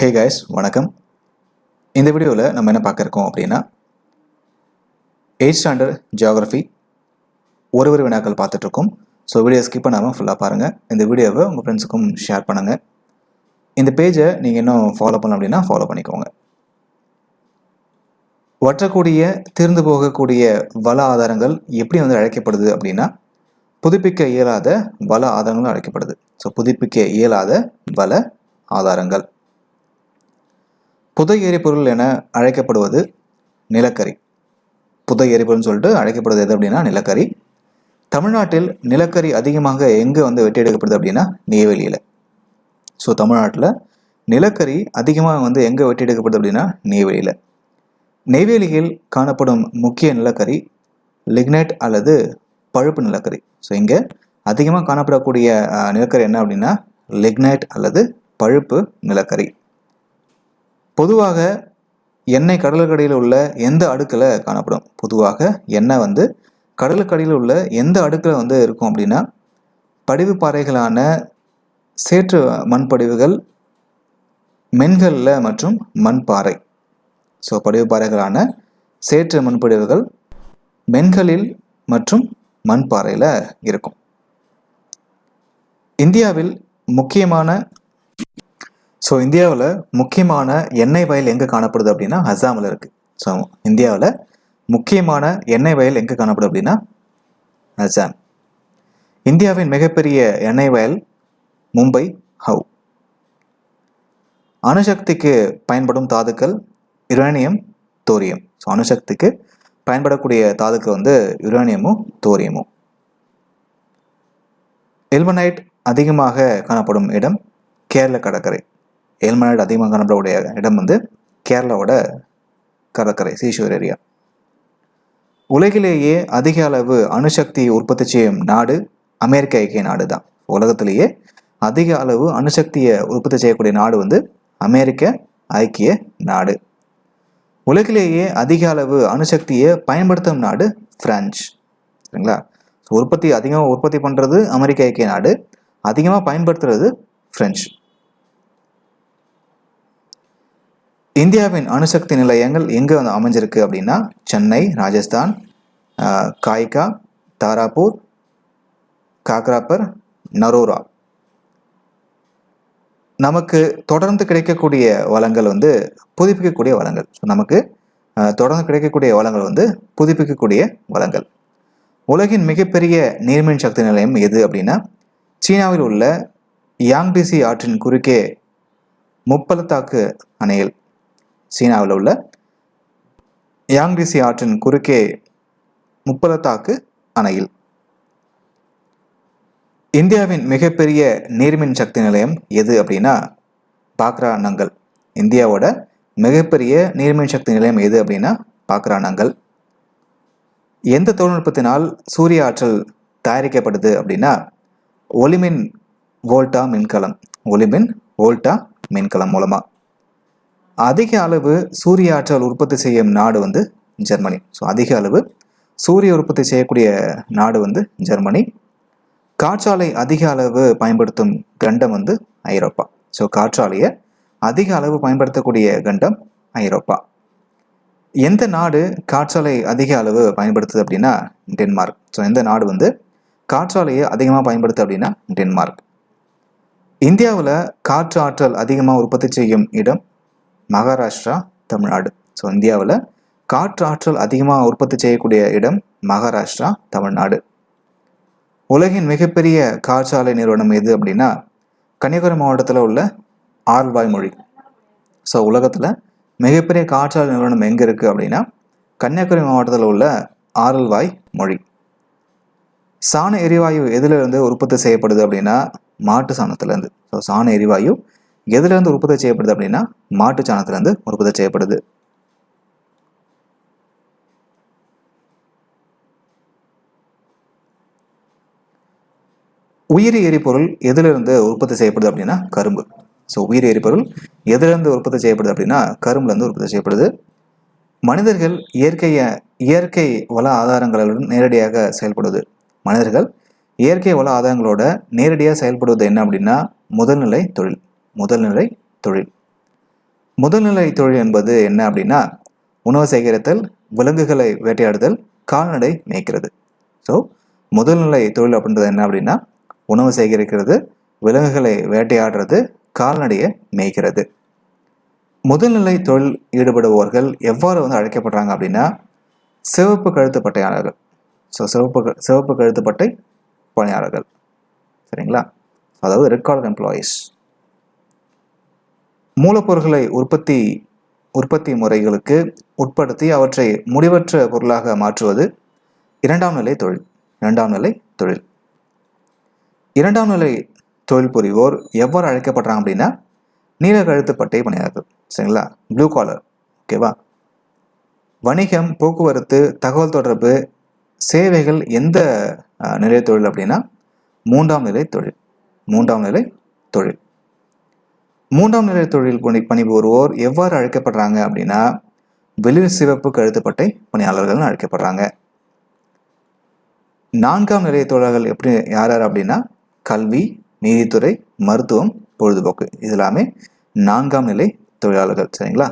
Hey guys, வணக்கம். இந்த வீடியோவில் நம்ம என்ன பார்க்க இருக்கோம் அப்படின்னா 8th ஸ்டாண்டர்ட் ஜியாகிரஃபி ஒரு வினாக்கள் பார்த்துட்ருக்கோம். ஸோ வீடியோ ஸ்கிப் பண்ணாமல் ஃபுல்லாக பாருங்கள். இந்த வீடியோவை உங்கள் ஃப்ரெண்ட்ஸுக்கும் ஷேர் பண்ணுங்கள். இந்த பேஜை நீங்கள் இன்னும் ஃபாலோ பண்ணலாம் அப்படின்னா ஃபாலோ பண்ணிக்கோங்க. வற்றக்கூடிய தீர்ந்து போகக்கூடிய வள ஆதாரங்கள் எப்படி அழைக்கப்படுது அப்படின்னா புதுப்பிக்க இயலாத வள ஆதாரங்களும் அழைக்கப்படுது. ஸோ புதுப்பிக்க இயலாத வள ஆதாரங்கள். புதை எரிபொருள் என அழைக்கப்படுவது நிலக்கரி. புதை எரிபொருள்னு சொல்லிட்டு அழைக்கப்படுவது எது அப்படின்னா நிலக்கரி. தமிழ்நாட்டில் நிலக்கரி அதிகமாக எங்கே வெட்டி எடுக்கப்படுது அப்படின்னா நெய்வேலியில். ஸோ தமிழ்நாட்டில் நிலக்கரி அதிகமாக எங்கே வெட்டி எடுக்கப்படுது அப்படின்னா நெய்வேலியில். நெய்வேலியில் காணப்படும் முக்கிய நிலக்கரி லிக்னைட் அல்லது பழுப்பு நிலக்கரி. ஸோ இங்கே அதிகமாக காணப்படக்கூடிய நிலக்கரி என்ன அப்படின்னா லிக்னைட் அல்லது பழுப்பு நிலக்கரி. பொதுவாக எண்ணெய் கடலுக்கடியில் உள்ள எந்த அடுக்கில் காணப்படும்? பொதுவாக எண்ணெய் கடலுக்கடியில் உள்ள எந்த அடுக்கில் இருக்கும் அப்படின்னா படிவு பாறைகளான சேற்று மண்படிவுகள், மென்கல்ல மற்றும் மண்பாறை. ஸோ படிவு பாறைகளான சேற்று மண்படிவுகள் மென்கலில் மற்றும் மண்பாறையில் இருக்கும். இந்தியாவில் முக்கியமான எண்ணெய் வயல் எங்கே காணப்படுது அப்படின்னா அசாமில் இருக்குது. ஸோ இந்தியாவில் முக்கியமான எண்ணெய் வயல் எங்கே காணப்படுது அப்படின்னா அசாம். இந்தியாவின் மிகப்பெரிய எண்ணெய் வயல் மும்பை ஹவு. அணுசக்திக்கு பயன்படும் தாதுக்கள் யுரேனியம், தோரியம். ஸோ அணுசக்திக்கு பயன்படக்கூடிய தாதுக்கள் யுரேனியமும் தோரியமும். எல்மனைட் அதிகமாக காணப்படும் இடம் கேரள கடற்கரை. எல்மனைட் அதிகமாக காணப்படக்கூடிய இடம் கேரளாவோட கடற்கரை, சீஷோர் ஏரியா. உலகிலேயே அதிக அளவு அணுசக்தி உற்பத்தி செய்யும் நாடு அமெரிக்க ஐக்கிய நாடு தான். உலகத்திலேயே அதிக அளவு அணுசக்தியை உற்பத்தி செய்யக்கூடிய நாடு அமெரிக்க ஐக்கிய நாடு. உலகிலேயே அதிக அளவு அணுசக்தியை பயன்படுத்தும் நாடு பிரான்ஸ். சரிங்களா? அதிகமாக உற்பத்தி பண்ணுறது அமெரிக்க ஐக்கிய நாடு, அதிகமாக பயன்படுத்துறது பிரெஞ்சு. இந்தியாவின் அணுசக்தி நிலையங்கள் எங்கே அமைஞ்சிருக்கு அப்படின்னா சென்னை, ராஜஸ்தான், காய்கா, தாராப்பூர், காக்ராப்பர், நரோரா. நமக்கு தொடர்ந்து கிடைக்கக்கூடிய வளங்கள் புதுப்பிக்கக்கூடிய வளங்கள். ஸோ நமக்கு தொடர்ந்து கிடைக்கக்கூடிய வளங்கள் புதுப்பிக்கக்கூடிய வளங்கள். உலகின் மிகப்பெரிய நீர்மின் சக்தி நிலையம் எது அப்படின்னா சீனாவில் உள்ள யாங்டிசி ஆற்றின் குறுக்கே முப்பள்ளத்தாக்கு அணையில். சீனாவில் உள்ள யாங்டிசி ஆற்றின் குறுக்கே முப்பள்ளத்தாக்கு அணையில். இந்தியாவின் மிகப்பெரிய நீர்மின் சக்தி நிலையம் எது அப்படின்னா பாக்ரா நங்கல். இந்தியாவோட மிகப்பெரிய நீர்மின் சக்தி நிலையம் எது அப்படின்னா பாக்ரா நங்கல். எந்த தொழில்நுட்பத்தினால் சூரிய ஆற்றல் தயாரிக்கப்படுது அப்படின்னா ஒளிமின் வோல்டா மின்கலம். ஒளிமின் வோல்டா மின்கலம் மூலமாக. அதிக அளவு சூரிய ஆற்றல் உற்பத்தி செய்யும் நாடு ஜெர்மனி. ஸோ அதிக அளவு சூரிய உற்பத்தி செய்யக்கூடிய நாடு ஜெர்மனி. காற்றாலை அதிக அளவு பயன்படுத்தும் கண்டம் ஐரோப்பா. ஸோ காற்றாலையை அதிக அளவு பயன்படுத்தக்கூடிய கண்டம் ஐரோப்பா. எந்த நாடு காற்றாலை அதிக அளவு பயன்படுத்துது அப்படின்னா டென்மார்க். ஸோ எந்த நாடு காற்றாலையை அதிகமாக பயன்படுத்து அப்படின்னா டென்மார்க். இந்தியாவில் காற்று ஆற்றல் அதிகமாக உற்பத்தி செய்யும் இடம் மகாராஷ்டிரா, தமிழ்நாடு. ஸோ இந்தியாவில் காற்று ஆற்றல் அதிகமாக உற்பத்தி செய்யக்கூடிய இடம் மகாராஷ்டிரா, தமிழ்நாடு. உலகின் மிகப்பெரிய காற்றாலை நிறுவனம் எது அப்படின்னா கன்னியாகுமரி மாவட்டத்தில் உள்ள ஆரல்வாய் மொழி. ஸோ உலகத்தில் மிகப்பெரிய காற்றாலை நிறுவனம் எங்கே இருக்குது அப்படின்னா கன்னியாகுமரி மாவட்டத்தில் உள்ள ஆரல்வாய் மொழி. சாண எரிவாயு எதிலிருந்து உற்பத்தி செய்யப்படுது அப்படின்னா மாட்டு சாணத்திலேருந்து. ஸோ சாண எரிவாயு எதுலேருந்து உற்பத்தி செய்யப்படுது அப்படின்னா மாட்டு சாணத்திலேருந்து உற்பத்தி செய்யப்படுது. உயிரி எரிபொருள் எதிலிருந்து உற்பத்தி செய்யப்படுது அப்படின்னா கரும்பு. ஸோ உயிரி எரிபொருள் எதிலிருந்து உற்பத்தி செய்யப்படுது அப்படின்னா கரும்புலேருந்து உற்பத்தி செய்யப்படுது. மனிதர்கள் இயற்கை வள ஆதாரங்களுடன் நேரடியாக செயல்படுவது. மனிதர்கள் இயற்கை வள ஆதாரங்களோட நேரடியாக செயல்படுவது என்ன அப்படின்னா முதல்நிலை தொழில். முதல்நிலை தொழில் என்பது என்ன அப்படின்னா உணவு சேகரித்தல், விலங்குகளை வேட்டையாடுதல், கால்நடை மேய்க்கிறது. ஸோ முதல்நிலை தொழில் அப்படின்றது என்ன அப்படின்னா உணவு சேகரிக்கிறது, விலங்குகளை வேட்டையாடுறது, கால்நடையை மேய்க்கிறது. முதல்நிலை தொழில் ஈடுபடுபவர்கள் எவ்வாறு அழைக்கப்படுறாங்க அப்படின்னா சிவப்பு கழுத்து பட்டையாளர்கள். ஸோ சிவப்பு கழுத்து பட்டை பணியாளர்கள், சரிங்களா? அதாவது ரெட் காலர் எம்ப்ளாயீஸ். மூலப்பொருட்களை உற்பத்தி முறைகளுக்கு உட்படுத்தி அவற்றை முடிவற்ற பொருளாக மாற்றுவது இரண்டாம் நிலை தொழில். இரண்டாம் நிலை தொழில் புரிவோர் எவ்வாறு அழைக்கப்படுறாங்க அப்படின்னா நீல கழுத்து பட்டை பணியாளர்கள், சரிங்களா? Blue collar. ஓகேவா? வணிகம், போக்குவரத்து, தகவல் தொடர்பு, சேவைகள் எந்த நிலை தொழில் அப்படின்னா மூன்றாம் நிலை தொழில். மூன்றாம் நிலை தொழில் பணிபுரிவோர் எவ்வாறு அழைக்கப்படுறாங்க அப்படின்னா வெளிர் சிவப்பு கழுத்துப்பட்டை பணியாளர்கள் அழைக்கப்படுறாங்க. நான்காம் நிலை தொழிலாளர்கள் யார் அப்படின்னா கல்வி, நீதித்துறை, மருத்துவம், பொழுதுபோக்கு. இது எல்லாமே நான்காம் நிலை தொழிலாளர்கள், சரிங்களா?